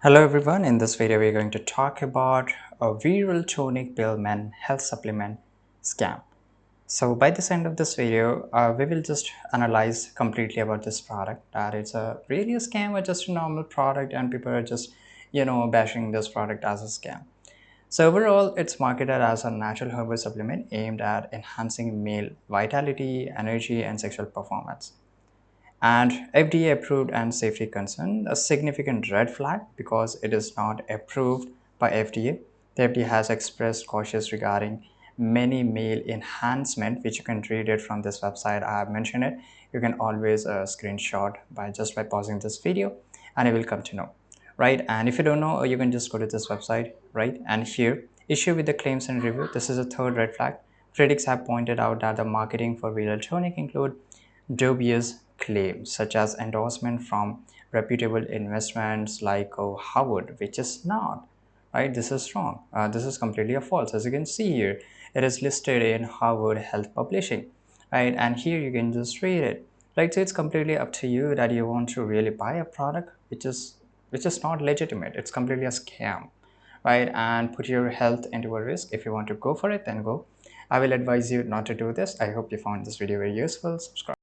Hello everyone, in this video we're going to talk about a VirilTonic Pillman health supplement scam. So by this end of this video, we will just analyze completely about this product, that it's a really a scam or just a normal product and people are just, bashing this product as a scam. So overall, it's marketed as a natural herbal supplement aimed at enhancing male vitality, energy and sexual performance and FDA approved and safety concern, a significant red flag because it is not approved by FDA. The FDA has expressed cautious regarding many male enhancement, which you can read it from this website. I have mentioned it. You can always screenshot by pausing this video, and you will come to know, right? And if you don't know, you can just go to this website, right? And here, issue with the claims and review. This is a third red flag. Critics have pointed out that the marketing for VirilTonic include dubious claims such as endorsement from reputable investments like Howard, which is not, right? This is wrong. This is completely a false. As you can see here, it is listed in Harvard Health Publishing, right? And here you can just read it, right? So it's completely up to you that you want to really buy a product which is not legitimate. It's completely a scam, right? And put your health into a risk. If you want to go for it, then go. I will advise you not to do this. I hope you found this video very useful. Subscribe.